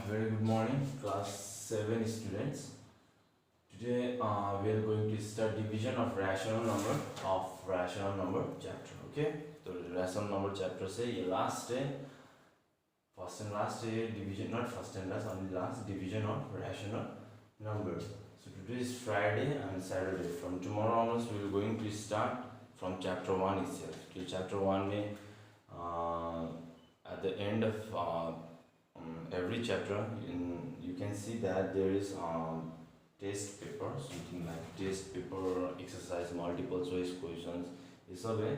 Very good morning, class 7 students. Today we are going to start division of rational number chapter. Okay, so rational number chapter से ये last है, first and last है division, not first and last, only last division of rational number. So today is Friday and Saturday. From tomorrow onwards we are going to start from chapter 1 itself. So chapter 1 में at the end of every chapter you can see that there is test paper, something like test paper, exercise, multiple choice questions, ये सब है.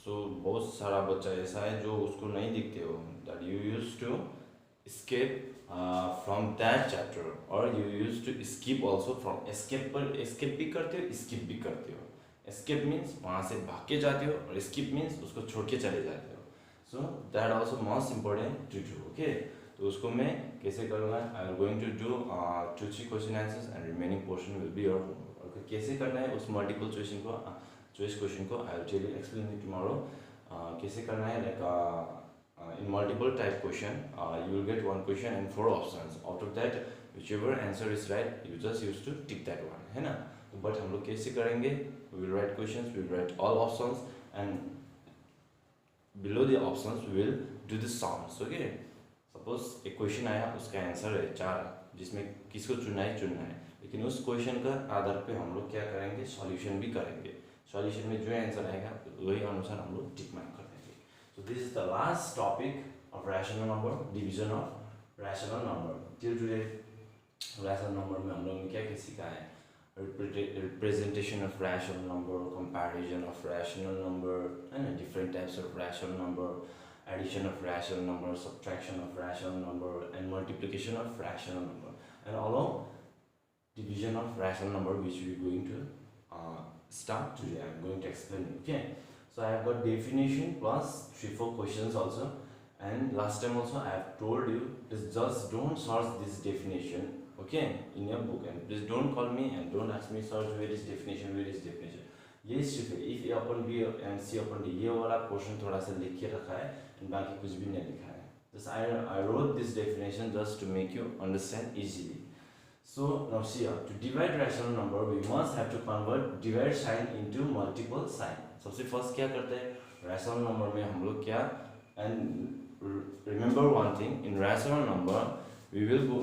So बहुत सारा बच्चा ऐसा है जो उसको नहीं दिखते हो, that you used to escape from that chapter or you used to skip also from escape पर escape भी करते हो, skip भी करते हो. Escape means वहाँ से भाग के जाते हो और skip means उसको छोड़ के चले जाते हो. So that also most important to do. Okay, तो उसको मैं कैसे करूँगा? I am going to do 2-3 question answers and remaining portion will be your homework. Okay, कैसे करना है उस multiple choice question को I will tell you, explain it tomorrow. कैसे करना है, like in multiple type question you will get one question and 4 options. Out of that whichever answer is right you just used to tick that one, है ना? But हम लोग कैसे करेंगे? We will write questions, we will write all options and below the options we will do the sums. Okay, suppose एक question आया, उसका answer है 4, जिसमें किसको चुनना है, लेकिन उस क्वेश्चन का आधार पे हम लोग क्या करेंगे, सॉल्यूशन भी करेंगे. सॉल्यूशन में जो आंसर आएगा वही अनुसार हम लोग टिक मार्क कर देंगे. So this is the last topic of rational number, division of rational number. Till today rational number में हम लोग ने क्या क्या सीखा है, representation of rational number, comparison of rational number, and different types of rational number, addition of rational number, subtraction of rational number, and multiplication of rational number, and along division of rational number, which we are going to start today. I am going to explain. Okay, so I have got definition plus 3-4 questions also, and last time also I have told you just don't search this definition, okay, in your book, and please don't call me and don't ask me search where is definition. ये सिर्फ if a upon b and c upon d ये वाला portion थोड़ा सा लिख के रखा है and बाकी कुछ भी नहीं लिखा है. Just I wrote this definition just to make you understand easily. So now see here, to divide rational number we must have to convert divide sign into multiple sign. सबसे फर्स्ट क्या करते हैं, rational number में हम लोग क्या, and remember one thing, in rational number we will go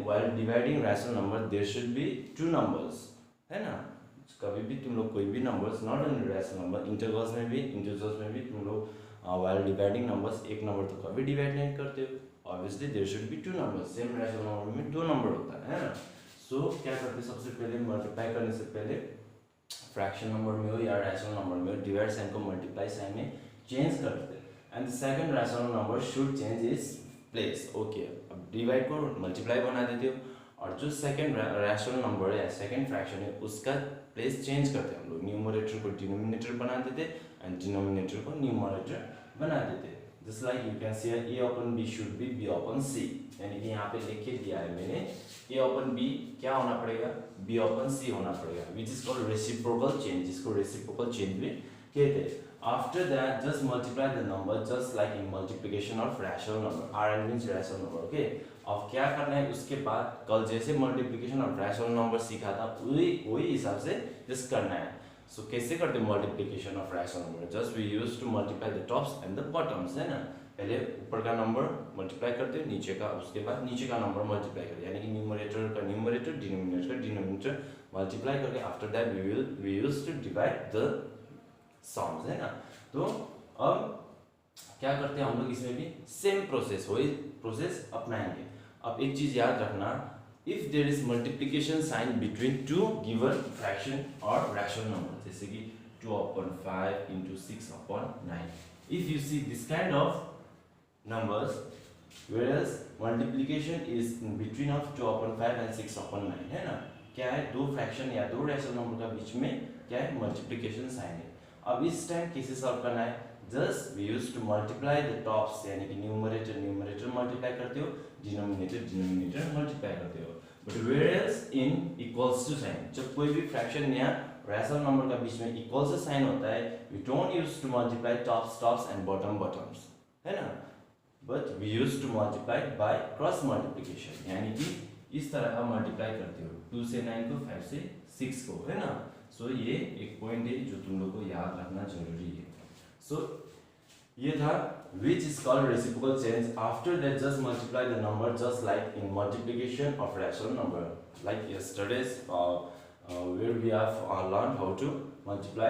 while dividing rational number there should be 2 numbers, है ना? कभी भी तुम लोग कोई भी numbers, not only rational number, integrals में भी, इंटीजर्स में भी तुम लोग व्हाइल डिवाइडिंग नंबर्स एक नंबर तो कभी डिवाइड नहीं करते हो. Obviously there should be 2 numbers. Same rational number में 2 नंबर होता है ना? सो क्या करते हैं, सबसे पहले मल्टीप्लाई करने से पहले फ्रैक्शन नंबर में हो या रैशनल नंबर में हो, डिवाइड साइन को मल्टीप्लाई साइन में चेंज करते हैं, and the second rational number should change its place. Okay, अब डिवाइड को मल्टीप्लाई बना देते हो और जो सेकंड रैशनल नंबर है, सेकंड फ्रैक्शन है, उसका प्लेस चेंज करते हैं हम लोग. न्यूमरेटर को डिनोमिनेटर बना देते एंड डिनोमिनेटर को न्यूमरेटर बना देते. Just like you can see a upon b should be b upon c, यानी कि यहाँ पे लिख के दिया है मैंने a upon b क्या होना पड़ेगा, b upon c होना पड़ेगा, which is called reciprocal change, जिसको रेसिप्रोकल चेंज भी कहते हैं. After that, just multiply the number just like in multiplication of rational number. Rn means rational number. Okay. अब क्या करना है उसके बाद, कल जैसे multiplication of rational number सीखा था वही हिसाब से just करना है. So कैसे करते हैं multiplication of rational number? Just we used to multiply the tops and the bottoms, है ना? पहले ऊपर का नंबर मल्टीप्लाई करते हैं, नीचे का, उसके बाद नीचे का नंबर मल्टीप्लाई करते हैं, यानी कि न्यूमरेटर का न्यूमरेटर, डिनोमिनेटर का डिनोमिनेटर मल्टीप्लाई करके after that we used to divide the songs, है ना? तो अब क्या करते हैं हम लोग, इसमें भी सेम प्रोसेस, वही प्रोसेस अपनाएंगे. अब एक चीज याद रखना, if there is multiplication sign between 2 given fraction और रैशनल नंबर, जैसे कि 2/5 into 6/9, if you see this kind of numbers, whereas multiplication is in between of 2/5 and 6/9, है ना? क्या है, 2 फ्रैक्शन या 2 रैशनल नंबर का बीच में क्या है, मल्टीप्लिकेशन साइन है. अब इस टाइम कैसे सॉल्व करना है, just we use to multiply the tops, यानी कि न्यूमरेटर मल्टीप्लाई करते हो, डिनोमिनेटर मल्टीप्लाई करते हो. But whereas in equals to sign, जब कोई भी फ्रैक्शन या रैशनल नंबर का बीच में इक्वल से साइन होता है, we don't use to multiply tops and bottoms, है ना? But we use to multiply by cross multiplication, यानी कि इस तरह का मल्टीप्लाई करते हो 2 से 9 को, 5 से 6 को, है ना। सो ये एक पॉइंट है जो तुम लोग को याद रखना जरूरी है। सो ये था which is called reciprocal change. After that just multiply the number just like in multiplication of rational number, like yesterday's where we have learned how to multiply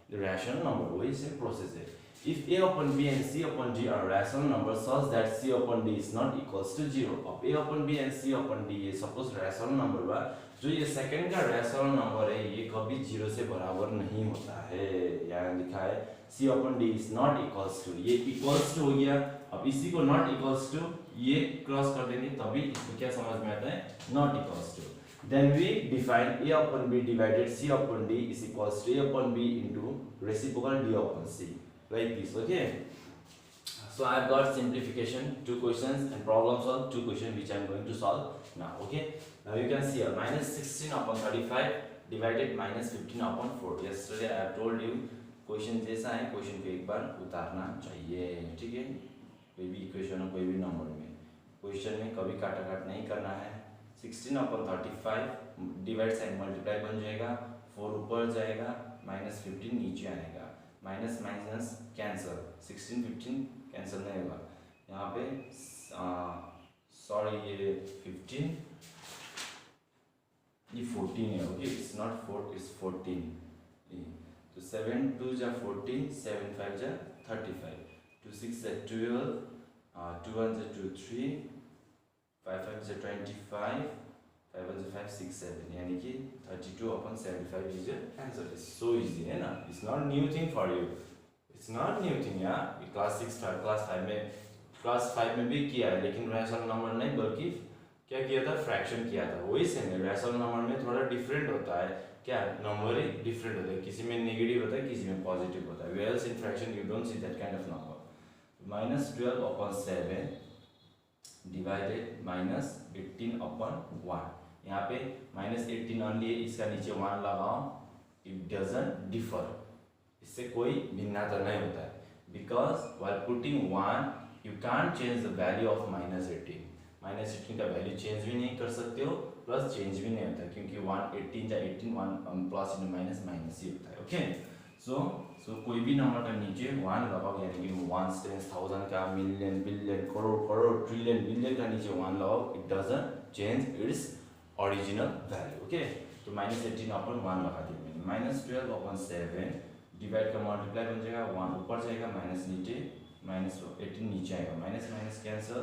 the rational number. वही same process है। If a upon b and c upon d are rational numbers such that c upon d is not equals to 0, अब a upon b and c upon d ये suppose rational number बा, जो ये second का rational number है ये कभी 0 से बराबर नहीं होता है। यहाँ लिखा है c upon d is not equals to, ये equals to हो गया। अब इसी को not equals to ये क्रॉस कर देंगे तभी इसको क्या समझ में आता है, not equals to। Then we define a upon b divided c upon d is equals to a upon b into reciprocal d upon c, like this. Okay, so I have got simplification 2 questions and problem solve 2 questions which I am going to solve now. Okay, now you can see here minus 16 upon 35 divided minus 15 upon 4. Yesterday I have told you question जैसा है question को एक बार उतारना चाहिए, ठीक है। कोई भी इक्वेशन हो कोई भी नंबर में क्वेश्चन में कभी काटा काट नहीं करना है। 16 अपॉन 35 डिवाइड साइन मल्टीप्लाई बन जाएगा, 4 ऊपर जाएगा, माइनस 15 नीचे आएगा, माइनस माइनस कैंसिल, 16 15 कैंसिल नहीं होगा यहाँ पे। सॉरी ये 15 ये 14 है, ओके, इट्स नॉट 4 इट्स 14। तो 7 2 जा 14, 7 5 जा 35, 2 6 जा 12, 2 1 जा 2 3, 5 5 जा 25, 5 1 जा 5 6 7, यानी कि 32 upon 75 is your answer. It's so easy है ना, it's not new thing for you, it's not new thing यार। क्लास 5 में भी किया है, लेकिन रैशनल नंबर नहीं बल्कि क्या किया था, फ्रैक्शन किया था। वही सेम है, रैशनल नंबर में थोड़ा डिफरेंट होता है, क्या नंबर ही डिफरेंट होता है, किसी में नेगेटिव होता है किसी में पॉजिटिव होता है। Whereas in fraction you don't see that kind of number. Minus 12 upon 7 divided minus 18 upon 1, यहाँ पे माइनस 18 ओनली है, इसका नीचे 1 लगाओ, इट डजंट डिफर, इससे कोई भिन्नता नहीं होता है। Because while putting 1 you can't change the value of minus 18, minus 18 का वैल्यू चेंज भी नहीं कर सकते हो, प्लस चेंज भी नहीं होता है, क्योंकि 1 18 या 18 1 प्लस इंटू माइनस माइनस ही होता है। ओके, सो कोई भी नंबर का नीचे 1 लगाओ, यानी कि 1 10 1000 का, million billion crore crore trillion billion का नीचे 1 लगाओ, it doesn't change its original value. Okay, तो माइनस 18 अपॉन 1 लगा दिया मैंने। माइनस 12 अपॉन 7 डिवाइड का मल्टीप्लाई बन जाएगा, 1 ऊपर जाएगा, माइनस नीचे, माइनस 18 नीचे आएगा, माइनस माइनस कैंसिल,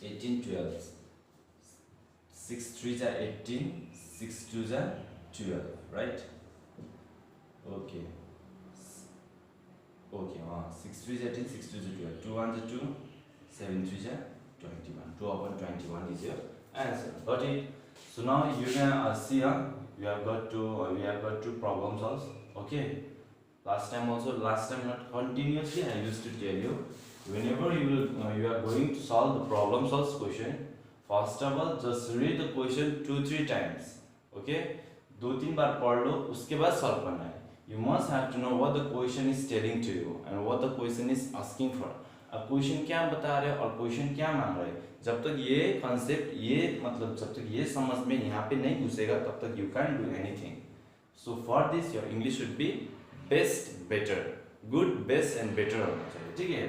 18 12, 6 3 जा 18, 6 2 जा 12, राइट। ओके ओके, हाँ 6 3 जा 18, 6 2 जा 12, 2 1 जा 2, 7 3 जा 21, 2 upon 21 is your answer. Got it? So now you can see we have got two problems also. Okay. Last time not continuously I used to tell you, whenever you are going to solve the problem solves question, first of all just read the question 2-3 times. Okay, 2-3 बार पढ़ लो, उसके बाद solve करना है। You must have to know what the question is telling to you and what the question is asking for. अब question क्या बता रहे हैं और क्वेश्चन क्या मांग रहे हैं, जब तक ये कॉन्सेप्ट जब तक ये समझ में यहाँ पे नहीं घुसेगा तब तक you can do anything. So for this your English should be best better, good best and better होना चाहिए, ठीक है।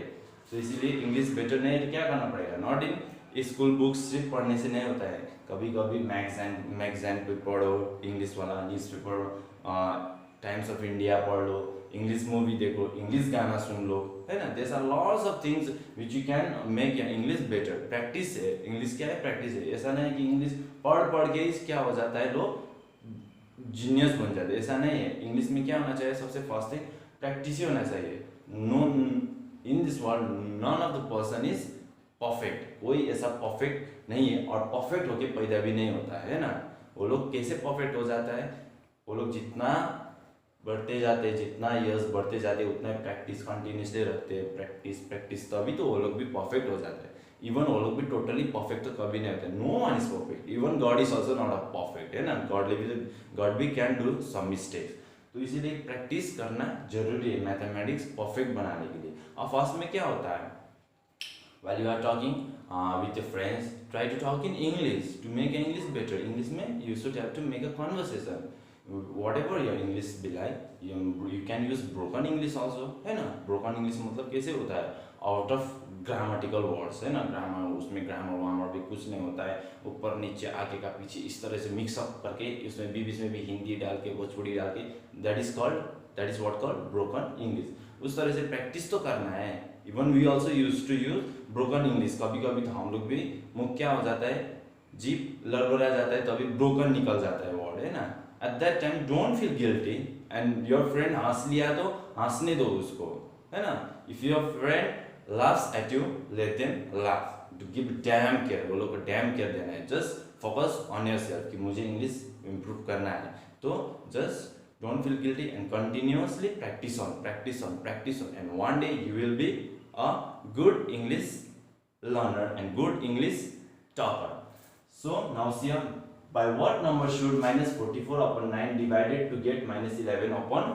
तो इसीलिए इंग्लिश बेटर नहीं तो क्या करना पड़ेगा, नॉट इन स्कूल बुक्स सिर्फ पढ़ने से नहीं होता है, कभी कभी मैगज़ीन पे पढ़ो, इंग्लिश वाला न्यूज़पेपर, टाइम्स ऑफ इंडिया पढ़ लो, इंग्लिश मूवी देखो, इंग्लिश गाना सुन लो, है ना। There are lots of things which you can make your English better. Practice है, इंग्लिश क्या है, प्रैक्टिस है। ऐसा नहीं है कि इंग्लिश पढ़ के ही क्या हो जाता है, लोग जीनियस बन जाते हैं, ऐसा नहीं है। इंग्लिश में क्या होना चाहिए, सबसे फर्स्ट थिंग प्रैक्टिस ही होना चाहिए। No, in this world none of the person is perfect, कोई ऐसा परफेक्ट नहीं है और परफेक्ट होके पैदा भी नहीं होता है ना। वो लोग कैसे परफेक्ट हो जाता है, वो लोग जितना बढ़ते जाते, जितना इयर्स बढ़ते जाते उतना प्रैक्टिस कंटिन्यूसली रखते हैं, प्रैक्टिस तभी तो वो लोग भी परफेक्ट हो जाते हैं। इवन वो लोग भी टोटली परफेक्ट तो कभी नहीं होते, no one is perfect, even God is also not a perfect, है ना। गॉड भी कैन डू सम मिस्टेक्स। तो इसीलिए प्रैक्टिस करना जरूरी है मैथमेटिक्स परफेक्ट बनाने के लिए। और फर्स्ट में क्या होता है, while you are talking with your friends, try to talk in English to make English better. English में you should have to make a conversation. Whatever your English be like, you can use broken English also, है ना। broken English मतलब कैसे होता है, out of grammatical words, है ना। Grammar, उसमें ग्रामर वामर भी कुछ नहीं होता है, ऊपर नीचे आगे का पीछे इस तरह से मिक्सअप करके उसमें भी बीच में भी हिंदी डाल के भोजपुरी डाल के, that is what called broken English. उस तरह से प्रैक्टिस तो करना है। Even we also use to use broken English. कभी कभी तो हम लोग भी मुख क्या हो जाता है, जीप लड़बड़ा जाता है, तभी ब्रोकन निकल जाता है वर्ड, है ना। At that time don't feel guilty, and your friend हंस लिया तो हंसने दो उसको, है ना। If your friend laughs at you, let them laugh, to give damn care, वो लोग को डैम केयर देना है। जस्ट फोकस ऑन योरसेल्फ कि मुझे इंग्लिश इम्प्रूव करना है, तो just don't feel guilty and continuously practice on, and one day you will be a good English learner and good English talker. So now see, by what number should minus 44 upon 9 divided to get minus 11 upon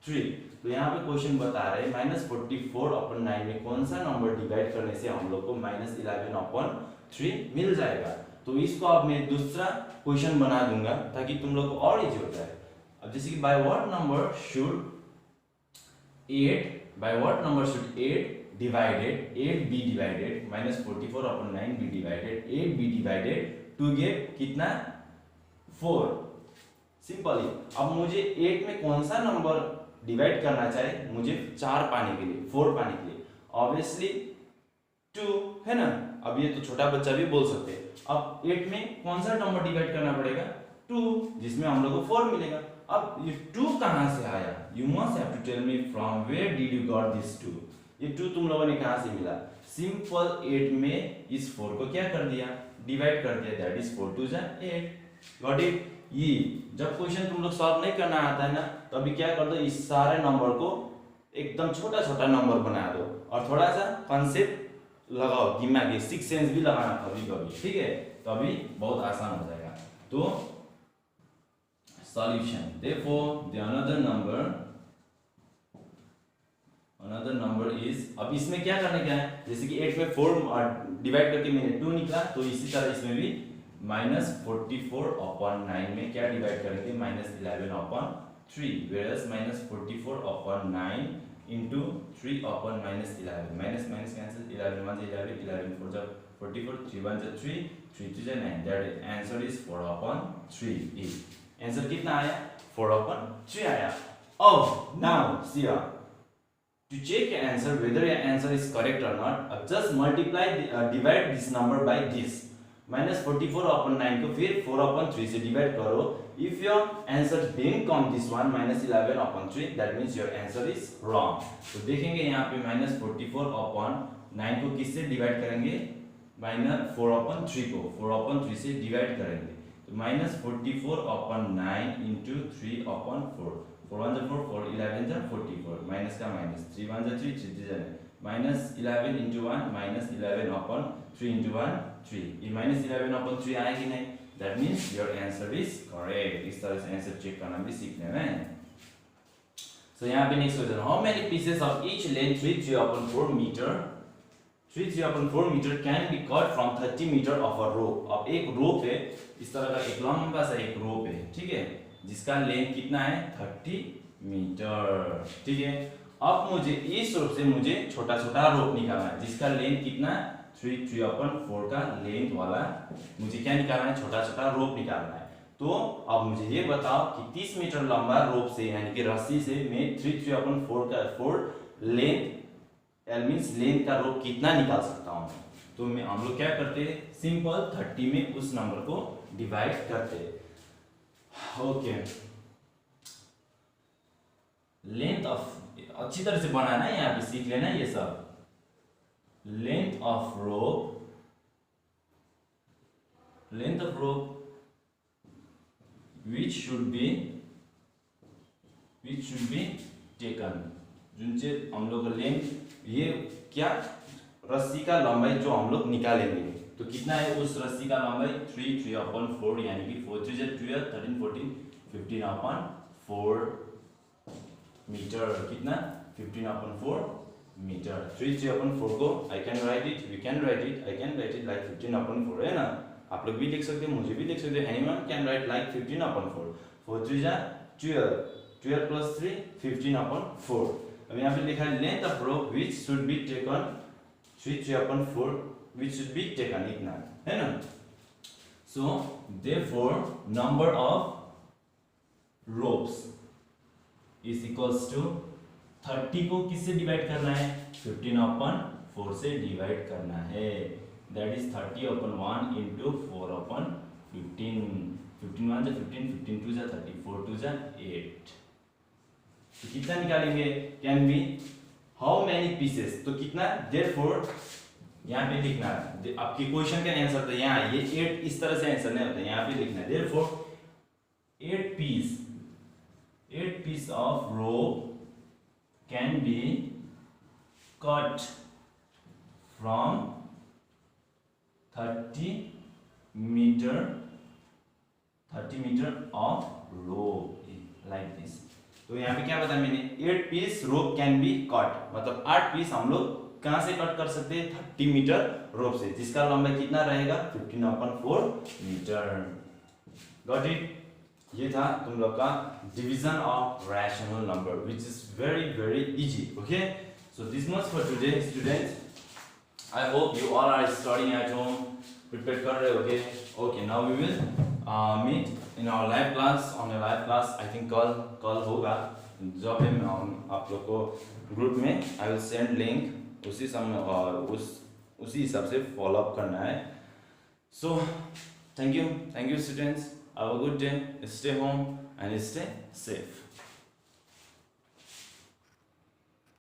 3? तो यहाँ पे question बता रहे हैं minus 44 upon 9 में कौन सा number divide करने से हम लोग को माइनस 11 अपॉन 3 मिल जाएगा। तो इसको अब मैं दूसरा क्वेश्चन बना दूंगा ताकि तुम लोग को और इजी हो जाए। अब जैसे कि by what number should 8 divided 8 be divided minus 44 upon 9 be divided 8 be divided to get कितना 4। सिंपली अब मुझे 8 में कौन सा नंबर डिवाइड करना चाहिए, मुझे 4 पाने के लिए, 4 पाने के लिए ऑब्वियसली 2, है ना। अब ये तो छोटा बच्चा भी बोल सकते हैं। अब 8 में कौन सा नंबर डिवाइड करना पड़ेगा, 2, जिसमें हम लोग को 4 मिलेगा। अब ये 2 कहाँ से आया, you must have to tell me from where did you got this 2। ये 2 तुम लोगों ने कहाँ से मिला, सिंपल 8 में इस 4 को क्या कर दिया, डिवाइड कर दिया, दैट इज 4 2 8। Got it. ये जब क्वेश्चन तुम लोग सॉल्व नहीं करना आता है ना, तो अभी क्या कर दो, इस सारे नंबर को एकदम छोटा छोटा नंबर बना दो और थोड़ा सा कॉन्सेप्ट लगाओ दिमाग में, सिक्स सेंस भी लगाना कभी कभी, ठीक है, तो अभी बहुत आसान हो जाएगा। तो solution, therefore the another number is, अब इसमें क्या करने क्या है, जैसे कि 8 में 4 डिवाइड करके मैंने 2 निकला, तो इसी तरह इसमें भी माइनस 44 अपॉन 9 में क्या डिवाइड करेंगे, minus 11 upon 3, whereas minus 44 upon 9 into 3 upon minus 11, minus minus cancel, 11 1 11, 11 4 जा 44, 3 1 जा 3, 3 2 जा 9, that answer is 4 upon 3 is answer कितना आया, 4 upon 3 आया। अब now see, to check your answer whether your answer is correct or not, just multiply divide this number by this, minus 44 upon 9 को फिर 4 upon 3 से डिवाइड करो। if your answer didn't come this one minus 11 upon 3, that means your answer is wrong। तो देखेंगे यहाँ पे minus 44 upon 9 को किससे डिवाइड करेंगे, minus 4 upon 3 को 4 upon 3 से डिवाइड करेंगे, तो minus 44 upon 9 into 3 upon 4, 4 1 4 4 11 44, minus का minus, 3 1 3 3 3 minus 11 into 1 minus 11 upon 3 into 1 3, ये माइनस 11 अपॉन 3 आएगी नहीं, that means your answer is correct. इस तरह से आंसर चेक करना भी सीखने में। सो यहाँ पे next question, how many pieces of each length 3 3 upon 4 metre 3 3 upon 4 metre can be cut from 30 metre of a rope. अब एक रोप है, इस तरह का एक लंबा सा एक रोप है, ठीक है, जिसका लेंथ कितना है 30 मीटर, ठीक है। अब मुझे इस रोप से मुझे छोटा छोटा रोप निकालना है जिसका लेंथ कितना 3 3 upon 4 का लेंथ वाला मुझे क्या निकालना है, छोटा छोटा रोप निकालना है। तो अब मुझे ये बताओ कि 30 मीटर लंबा रोप से यानी कि रस्सी से मैं 3 3 upon 4 का 4 लेंथ मीन्स लेंथ का रोप कितना निकाल सकता हूँ। तो मैं हम लोग क्या करते हैं, सिंपल 30 में उस नंबर को डिवाइड करते हैं। ओके, लेंथ ऑफ, अच्छी तरह से बनाना है, यहाँ पे सीख लेना ये सब। Length of rope which should be taken, जिनसे हम लोग लेंथ, ये क्या रस्सी का लंबाई जो हम लोग निकालेंगे, तो कितना है उस रस्सी का लंबाई 3 3 upon 4 यानी कि 4 3 12 13 14 15 upon 4 मीटर, कितना 15/4 मीटर। 3/4 को I can write it, we can write it, I can write it like 15/4 है ना। आप लोग भी लिख सकते हो, मुझे भी लिख सकते हो, एनीवन कैन राइट लाइक 15/4। 4 3 जा 12, 12 + 3 15/4। अब यहाँ पे लिखा है length of rope which should be taken 3/4 which should be taken, इतना है ना। So therefore number of ropes is equals to 30 को किससे डिवाइड करना है, 15/4 से डिवाइड करना है। That is 30/1 into 4/15। 15 1 15, 15 2 30, 4 2 8। तो कितना निकालेंगे, can be how many pieces, तो कितना, देयरफॉर यहाँ पे लिखना है आपके क्वेश्चन का आंसर, तो यहाँ ये 8 इस तरह से आंसर नहीं होता, यहाँ पे लिखना है therefore 8 piece of rope can be cut from 30 meter of rope like this। तो यहाँ पे क्या बताया मैंने, 8 piece rope can be cut, मतलब 8 पीस हम लोग कहाँ से कट कर सकते हैं, 30 मीटर रोप से, जिसका लंबाई कितना रहेगा 15/4 मीटर। Got it. ये था तुम लोग का division of rational number which is very easy. Okay, so this much for today students. I hope you all are studying at home, prepare कर रहे होगे। Okay, now we will meet in our live class, on a live class. I think कल होगा, जब हम आप लोग को ग्रुप में आई विल सेंड लिंक, उसी समय और उसी हिसाब से फॉलो अप करना है। So thank you students, have a good day, stay home and stay safe.